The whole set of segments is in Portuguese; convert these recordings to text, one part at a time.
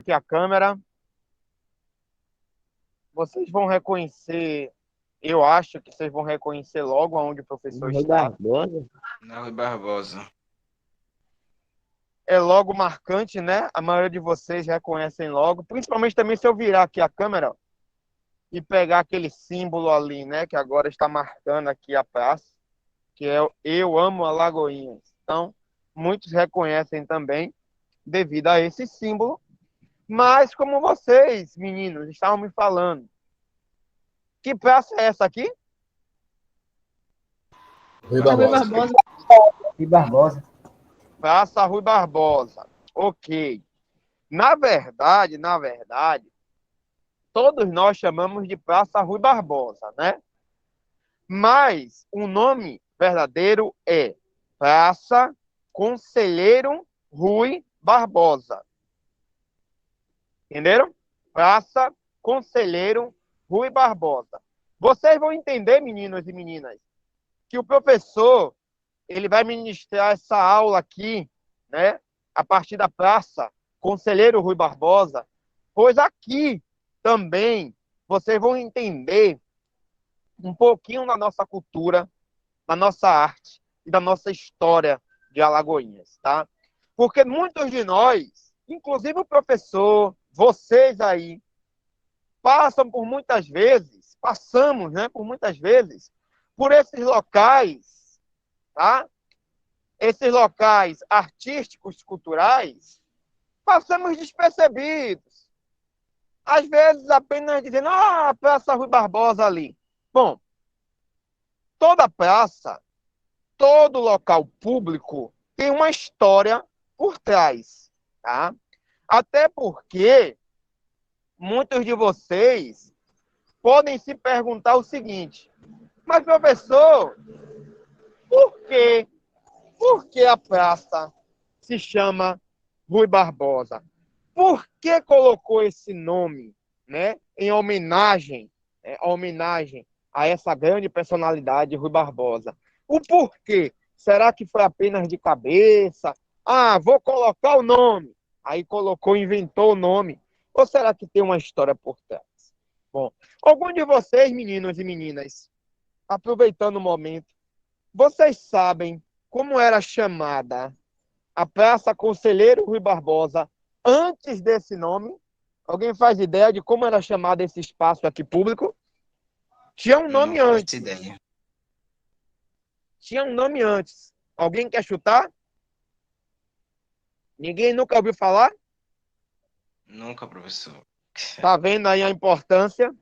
Aqui a câmera. Vocês vão reconhecer, eu acho que vocês vão reconhecer logo onde o professor Rui está. Barbosa? Na Rui Barbosa. É logo marcante, né? A maioria de vocês reconhecem logo, principalmente também se eu virar aqui a câmera e pegar aquele símbolo ali, né? Que agora está marcando aqui a praça, que é o Eu Amo Alagoinhas. Então, muitos reconhecem também devido a esse símbolo. Mas como vocês, meninos, estavam me falando, que praça é essa aqui? Rui Rui Barbosa. Barbosa. Rui Barbosa. Praça Rui Barbosa. Ok. Na verdade, todos nós chamamos de Praça Rui Barbosa, né? Mas o nome verdadeiro é Praça Conselheiro Rui Barbosa. Entenderam? Praça Conselheiro Rui Barbosa. Vocês vão entender, meninos e meninas, que o professor ele vai ministrar essa aula aqui, né? A partir da Praça Conselheiro Rui Barbosa, pois aqui também vocês vão entender um pouquinho da nossa cultura, da nossa arte e da nossa história de Alagoinhas, tá? Porque muitos de nós, inclusive o professor, vocês aí, passamos, né, por muitas vezes, por esses locais, tá? Esses locais artísticos, culturais, passamos despercebidos. Às vezes apenas dizendo, a Praça Rui Barbosa ali. Bom, toda praça, todo local público tem uma história por trás, tá? Até porque muitos de vocês podem se perguntar o seguinte, mas professor, por quê? Por que a praça se chama Rui Barbosa? Por que colocou esse nome, né, em homenagem a essa grande personalidade, Rui Barbosa? O porquê? Será que foi apenas de cabeça? Ah, vou colocar o nome. Aí colocou, inventou o nome. Ou será que tem uma história por trás? Bom, algum de vocês, meninos e meninas, aproveitando o momento, vocês sabem como era chamada a Praça Conselheiro Rui Barbosa antes desse nome? Alguém faz ideia de como era chamado esse espaço aqui público? Tinha um Não nome faço antes. ideia. Tinha um nome antes. Alguém quer chutar? Ninguém nunca ouviu falar? Nunca, professor. Tá vendo aí a importância?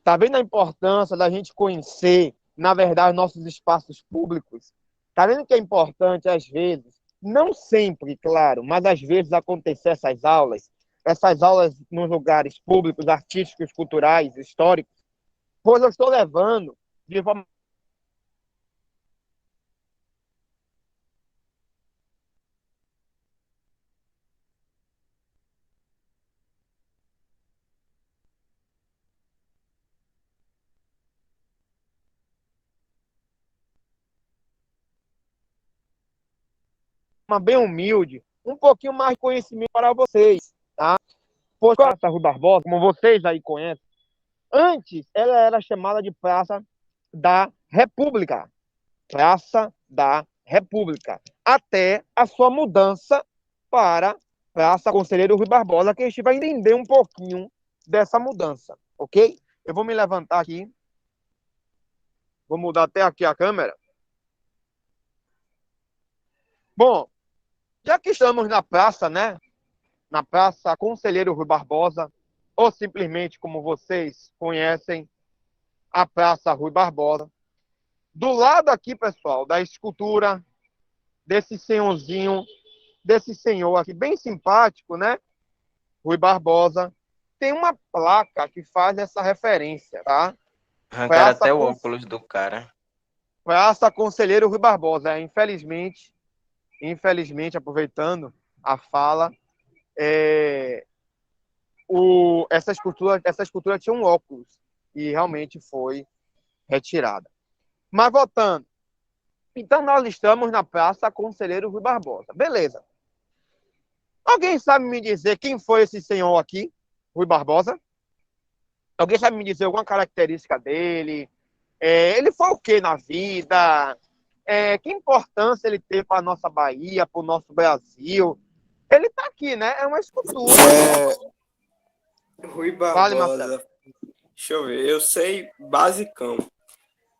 Tá vendo a importância da gente conhecer, na verdade, nossos espaços públicos? Tá vendo que é importante, às vezes, não sempre, claro, mas às vezes acontecer essas aulas nos lugares públicos, artísticos, culturais, históricos, pois eu estou levando de forma bem humilde, um pouquinho mais de conhecimento para vocês, tá? Pois a Praça Rui Barbosa, como vocês aí conhecem, antes ela era chamada de Praça da República. Praça da República. Até a sua mudança para Praça Conselheiro Rui Barbosa, que a gente vai entender um pouquinho dessa mudança, ok? Eu vou me levantar aqui. Vou mudar até aqui a câmera. Bom, já que estamos na praça, né? Na Praça Conselheiro Rui Barbosa, ou simplesmente como vocês conhecem, a Praça Rui Barbosa. Do lado aqui, pessoal, da escultura desse senhorzinho, desse senhor aqui, bem simpático, né? Rui Barbosa, tem uma placa que faz essa referência, tá? Arrancaram Praça, até o óculos do cara. Praça Conselheiro Rui Barbosa. Infelizmente, aproveitando a fala, é, essa escultura tinha um óculos e realmente foi retirada. Mas voltando, então nós estamos na Praça Conselheiro Rui Barbosa. Beleza. Alguém sabe me dizer quem foi esse senhor aqui, Rui Barbosa? Alguém sabe me dizer alguma característica dele? Ele foi o que na vida? Que importância ele teve para a nossa Bahia, para o nosso Brasil? Ele está aqui, né? É uma escultura. Rui Fale, Marcelo. Barbosa. Deixa eu ver. Eu sei basicão.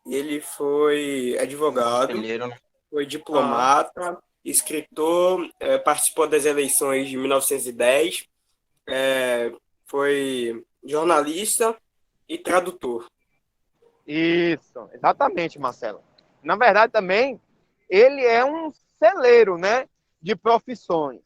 Ele foi advogado, Conselheiro, né? foi diplomata, escritor, participou das eleições de 1910, foi jornalista e tradutor. Isso, exatamente, Marcelo. Na verdade, também, ele é um celeiro, né, de profissões.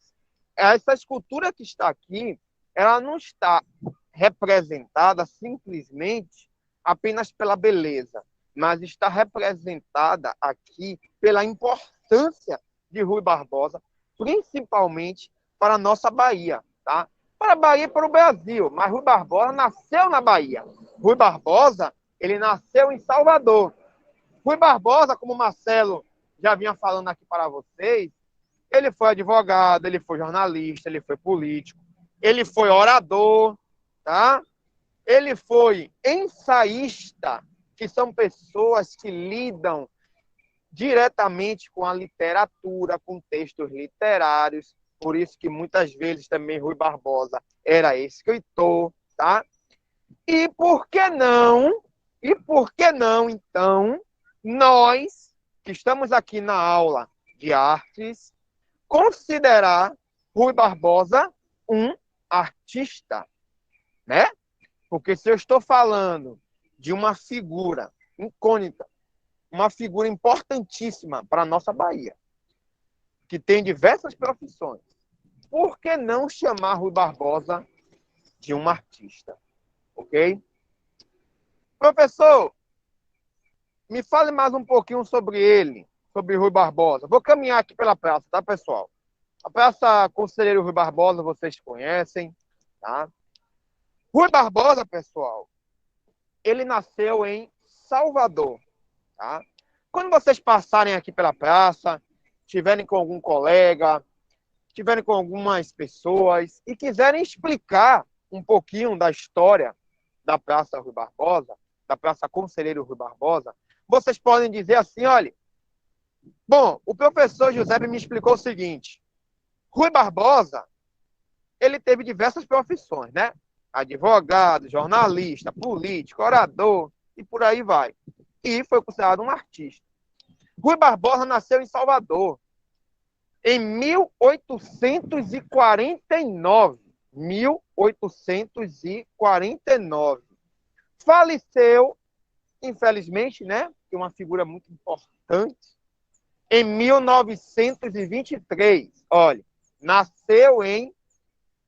Essa escultura que está aqui, ela não está representada simplesmente apenas pela beleza, mas está representada aqui pela importância de Rui Barbosa, principalmente para a nossa Bahia, tá? Para a Bahia e para o Brasil, mas Rui Barbosa nasceu na Bahia. Rui Barbosa, ele nasceu em Salvador. Rui Barbosa, como o Marcelo já vinha falando aqui para vocês, ele foi advogado, ele foi jornalista, ele foi político, ele foi orador, tá? Ele foi ensaísta, que são pessoas que lidam diretamente com a literatura, com textos literários, por isso que muitas vezes também Rui Barbosa era escritor, tá? E por que não, então, nós, que estamos aqui na aula de artes, considerar Rui Barbosa um artista, né? Porque se eu estou falando de uma figura icônica, uma figura importantíssima para a nossa Bahia, que tem diversas profissões, por que não chamar Rui Barbosa de um artista? Ok? Professor, me fale mais um pouquinho sobre ele, sobre Rui Barbosa. Vou caminhar aqui pela praça, tá, pessoal? A Praça Conselheiro Rui Barbosa, vocês conhecem, tá? Rui Barbosa, pessoal, ele nasceu em Salvador, tá? Quando vocês passarem aqui pela praça, estiverem com algum colega, estiverem com algumas pessoas e quiserem explicar um pouquinho da história da Praça Rui Barbosa, da Praça Conselheiro Rui Barbosa, vocês podem dizer assim, olha, bom, o professor José me explicou o seguinte, Rui Barbosa, ele teve diversas profissões, né? Advogado, jornalista, político, orador e por aí vai. E foi considerado um artista. Rui Barbosa nasceu em Salvador em 1849. 1849. Faleceu, infelizmente, né? Que é uma figura muito importante, em 1923. Olha, nasceu em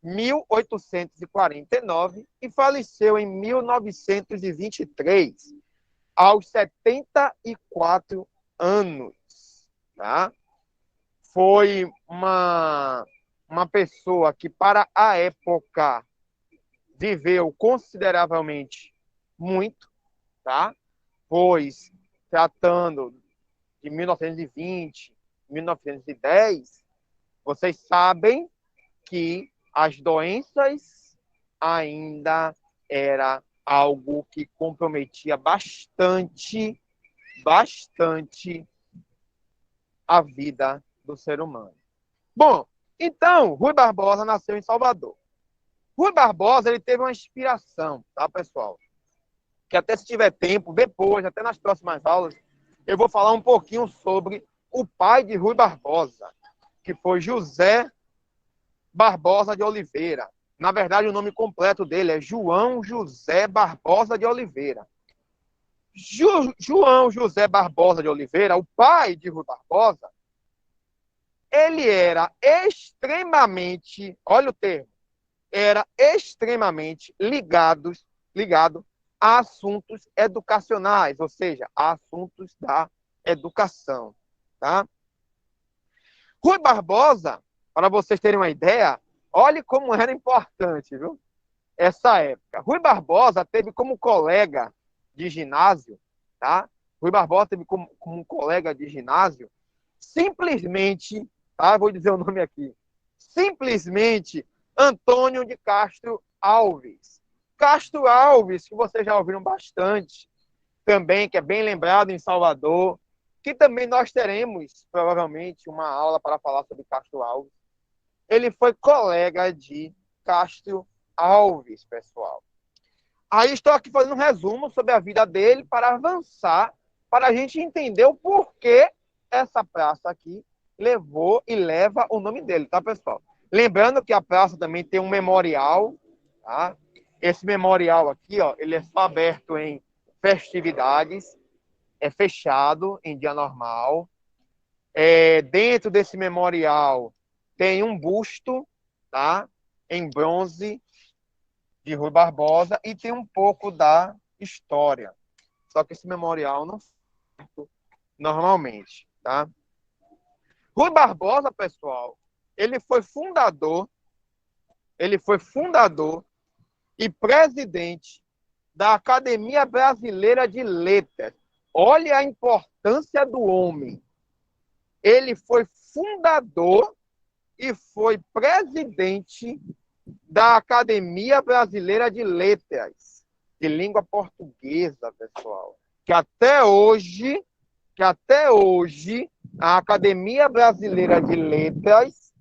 1849 e faleceu em 1923, aos 74 anos. Tá? Foi uma pessoa que, para a época, viveu consideravelmente muito, tá? Pois, tratando de 1920, 1910, vocês sabem que as doenças ainda era algo que comprometia bastante a vida do ser humano. Bom, então, Rui Barbosa nasceu em Salvador. Rui Barbosa, ele teve uma inspiração, tá, pessoal? Que até se tiver tempo, depois, até nas próximas aulas, eu vou falar um pouquinho sobre o pai de Rui Barbosa, que foi José Barbosa de Oliveira. Na verdade, o nome completo dele é João José Barbosa de Oliveira. João José Barbosa de Oliveira, o pai de Rui Barbosa, ele era extremamente, olha o termo, era extremamente ligado a assuntos educacionais, ou seja, a assuntos da educação. Tá? Rui Barbosa, para vocês terem uma ideia, olhe como era importante, viu? Essa época. Rui Barbosa teve como colega de ginásio, tá? Rui Barbosa teve como colega de ginásio, simplesmente, tá? Vou dizer o nome aqui, simplesmente Antônio de Castro Alves. Castro Alves, que vocês já ouviram bastante, também, que é bem lembrado em Salvador, que também nós teremos, provavelmente, uma aula para falar sobre Castro Alves. Ele foi colega de Castro Alves, pessoal. Aí estou aqui fazendo um resumo sobre a vida dele para avançar, para a gente entender o porquê essa praça aqui levou e leva o nome dele, tá, pessoal? Lembrando que a praça também tem um memorial, tá? Esse memorial aqui, ó, ele é só aberto em festividades, é fechado em dia normal. Dentro desse memorial tem um busto, tá? Em bronze de Rui Barbosa e tem um pouco da história. Só que esse memorial não é normalmente, tá? Rui Barbosa, pessoal, ele foi fundador e presidente da Academia Brasileira de Letras. Olha a importância do homem. Ele foi fundador e foi presidente da Academia Brasileira de Letras, de língua portuguesa, pessoal. Que até hoje, a Academia Brasileira de Letras,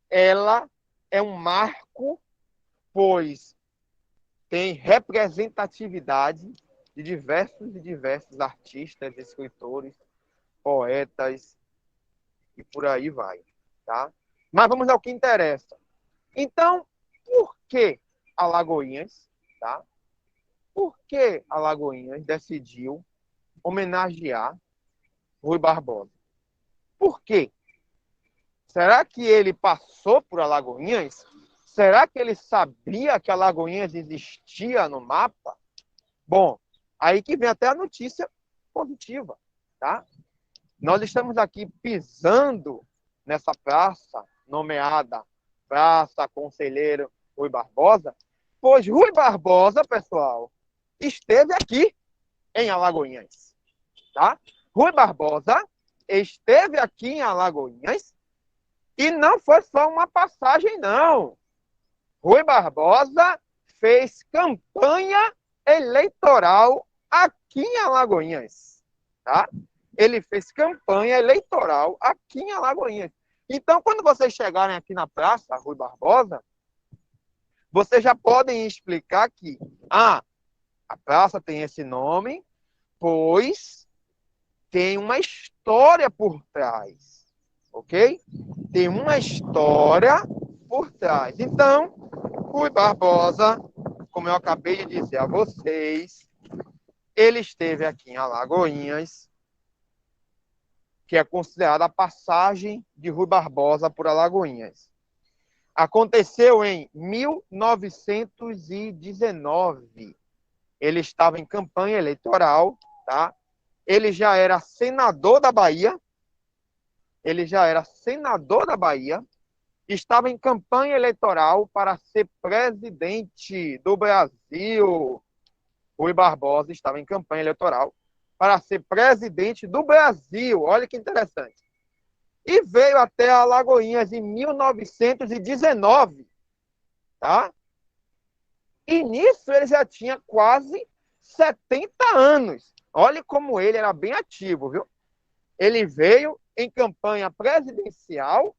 ela é um marco, pois tem representatividade de diversos artistas, escritores, poetas e por aí vai, tá? Mas vamos ao que interessa. Então, por que Alagoinhas, tá? Por que Alagoinhas decidiu homenagear Rui Barbosa? Por quê? Será que ele passou por Alagoinhas? Será que ele sabia que Alagoinhas existia no mapa? Bom, aí que vem até a notícia positiva, tá? Nós estamos aqui pisando nessa praça nomeada Praça Conselheiro Rui Barbosa, pois Rui Barbosa, pessoal, esteve aqui em Alagoinhas, tá? Rui Barbosa esteve aqui em Alagoinhas e não foi só uma passagem, não. Rui Barbosa fez campanha eleitoral aqui em Alagoinhas, tá? Ele fez campanha eleitoral aqui em Alagoinhas. Então, quando vocês chegarem aqui na Praça Rui Barbosa, vocês já podem explicar que a praça tem esse nome, pois tem uma história por trás, ok? Tem uma história por trás. Então, Rui Barbosa, como eu acabei de dizer a vocês, ele esteve aqui em Alagoinhas, que é considerada a passagem de Rui Barbosa por Alagoinhas. Aconteceu em 1919. Ele estava em campanha eleitoral, tá? Ele já era senador da Bahia. Estava em campanha eleitoral para ser presidente do Brasil. Rui Barbosa estava em campanha eleitoral para ser presidente do Brasil. Olha que interessante. E veio até Alagoinhas em 1919, tá? E nisso ele já tinha quase 70 anos. Olha como ele era bem ativo, viu? Ele veio em campanha presidencial,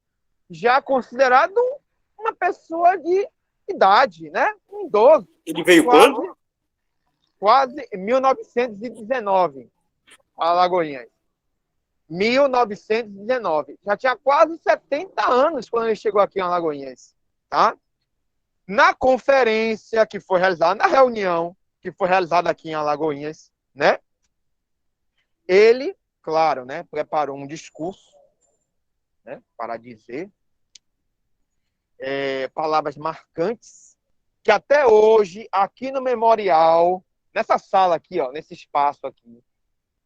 já considerado uma pessoa de idade, né? Um idoso. Ele veio quando? Quase em 1919, Alagoinhas. 1919. Já tinha quase 70 anos quando ele chegou aqui em Alagoinhas, tá? Na conferência que foi realizada, na reunião que foi realizada aqui em Alagoinhas, né? Ele, claro, né, preparou um discurso, né, para dizer palavras marcantes que até hoje, aqui no memorial, nessa sala aqui, ó, nesse espaço aqui,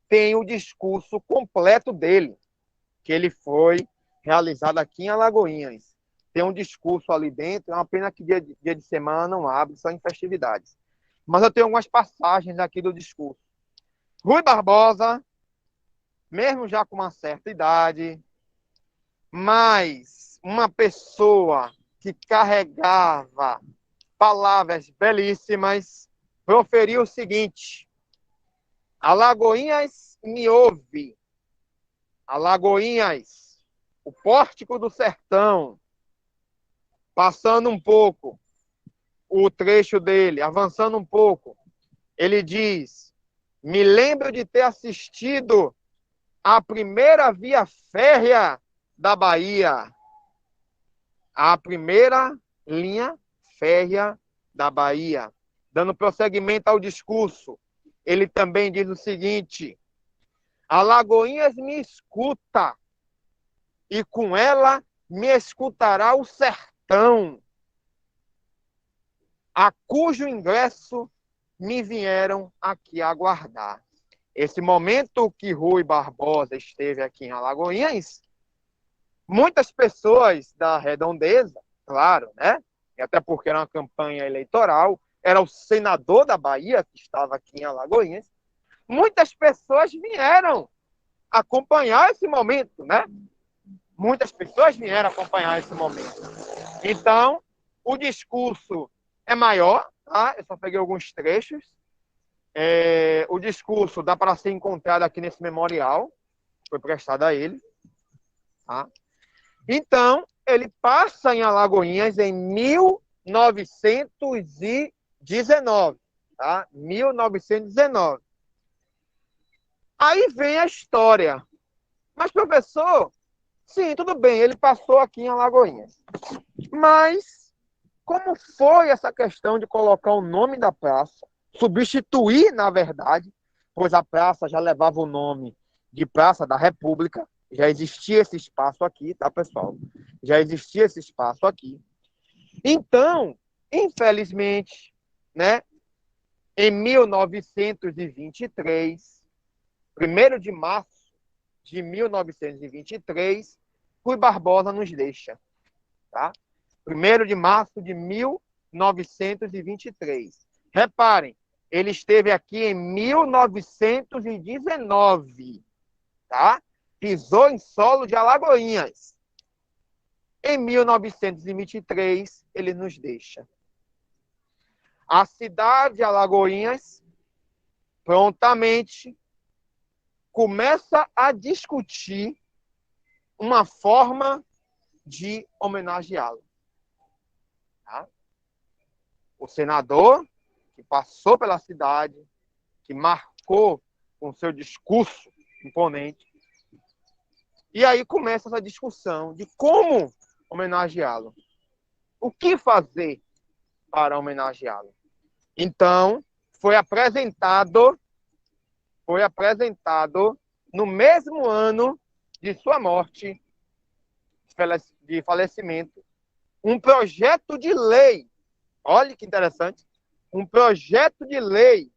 tem o discurso completo dele, que ele foi realizado aqui em Alagoinhas. Tem um discurso ali dentro, é uma pena que dia de semana não abre, só em festividades. Mas eu tenho algumas passagens aqui do discurso. Rui Barbosa, mesmo já com uma certa idade, mas uma pessoa que carregava palavras belíssimas, proferiu o seguinte: Alagoinhas me ouve, Alagoinhas, o pórtico do sertão, passando um pouco o trecho dele, avançando um pouco, ele diz: me lembro de ter assistido à primeira via férrea da Bahia, a primeira linha férrea da Bahia. Dando prosseguimento ao discurso, ele também diz o seguinte: Alagoinhas me escuta, e com ela me escutará o sertão, a cujo ingresso me vieram aqui aguardar. Esse momento que Rui Barbosa esteve aqui em Alagoinhas, muitas pessoas da redondeza, claro, né? E até porque era uma campanha eleitoral, era o senador da Bahia que estava aqui em Alagoinhas, muitas pessoas vieram acompanhar esse momento, né? Muitas pessoas vieram acompanhar esse momento. Então, o discurso é maior, tá? Eu só peguei alguns trechos. O discurso dá para ser encontrado aqui nesse memorial, foi prestado a ele. Tá? Então, ele passa em Alagoinhas em 1919. Tá? 1919. Aí vem a história. Mas, professor, sim, tudo bem, ele passou aqui em Alagoinhas. Mas, como foi essa questão de colocar o nome da praça, substituir, na verdade, pois a praça já levava o nome de Praça da República, já existia esse espaço aqui, tá, pessoal? Já existia esse espaço aqui. Então, infelizmente, né, em 1923, 1º de março de 1923, Rui Barbosa nos deixa, tá? 1º de março de 1923. Reparem, ele esteve aqui em 1919, tá? Pisou em solo de Alagoinhas. Em 1923, ele nos deixa. A cidade de Alagoinhas prontamente começa a discutir uma forma de homenageá-lo. Tá? O senador que passou pela cidade, que marcou com seu discurso imponente, e aí começa essa discussão de como homenageá-lo. O que fazer para homenageá-lo? Então, foi apresentado no mesmo ano de sua morte, de falecimento, um projeto de lei. Olha que interessante. Um projeto de lei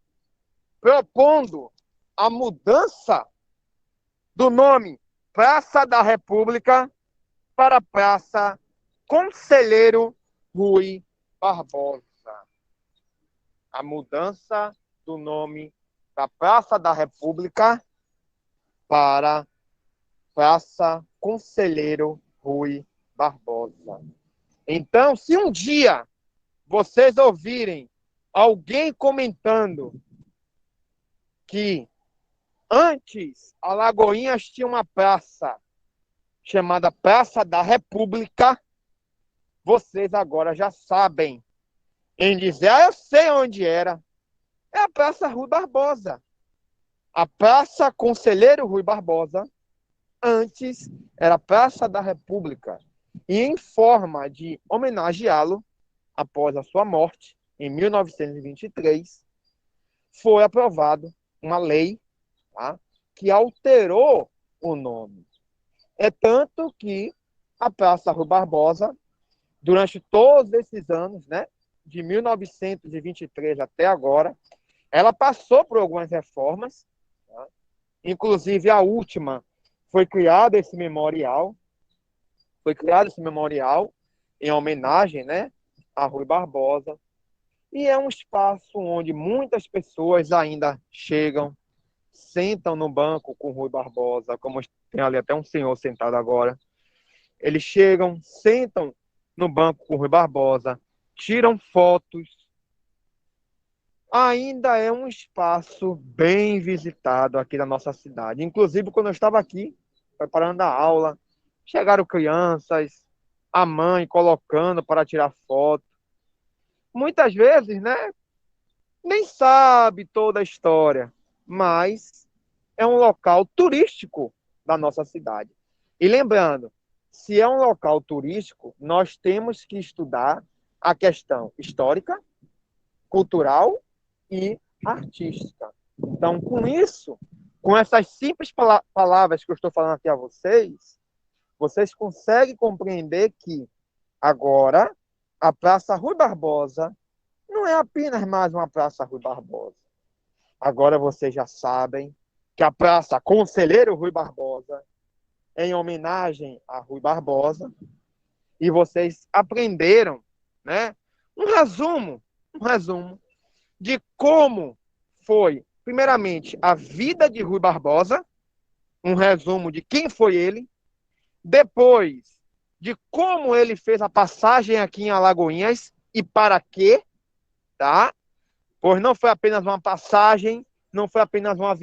propondo a mudança do nome Praça da República para Praça Conselheiro Rui Barbosa. A mudança do nome da Praça da República para Praça Conselheiro Rui Barbosa. Então, se um dia vocês ouvirem alguém comentando que antes Alagoinhas tinha uma praça chamada Praça da República, vocês agora já sabem em dizer: eu sei onde era. É a Praça Rui Barbosa. A Praça Conselheiro Rui Barbosa, antes era a Praça da República. E em forma de homenageá-lo, após a sua morte, em 1923, foi aprovado uma lei, tá, que alterou o nome. É tanto que a Praça Rui Barbosa, durante todos esses anos, né, de 1923 até agora, ela passou por algumas reformas, tá? Inclusive a última foi criado esse memorial em homenagem, né, a Rui Barbosa, e é um espaço onde muitas pessoas ainda chegam, sentam no banco com Rui Barbosa, como tem ali até um senhor sentado agora, Eles chegam, sentam no banco com o Rui Barbosa, tiram fotos. Ainda é um espaço bem visitado aqui na nossa cidade. Inclusive, quando eu estava aqui, preparando a aula, chegaram crianças, a mãe colocando para tirar foto. Muitas vezes, né, nem sabe toda a história, mas é um local turístico da nossa cidade. E lembrando, se é um local turístico, nós temos que estudar a questão histórica, cultural e artística. Então, com isso, com essas simples palavras que eu estou falando aqui a vocês, vocês conseguem compreender que agora a Praça Rui Barbosa não é apenas mais uma Praça Rui Barbosa. Agora vocês já sabem que a Praça Conselheiro Rui Barbosa é em homenagem a Rui Barbosa, e vocês aprenderam, né, um resumo de como foi, primeiramente, a vida de Rui Barbosa, um resumo de quem foi ele, depois de como ele fez a passagem aqui em Alagoinhas e para quê, tá? Pois não foi apenas uma passagem, não foi apenas uma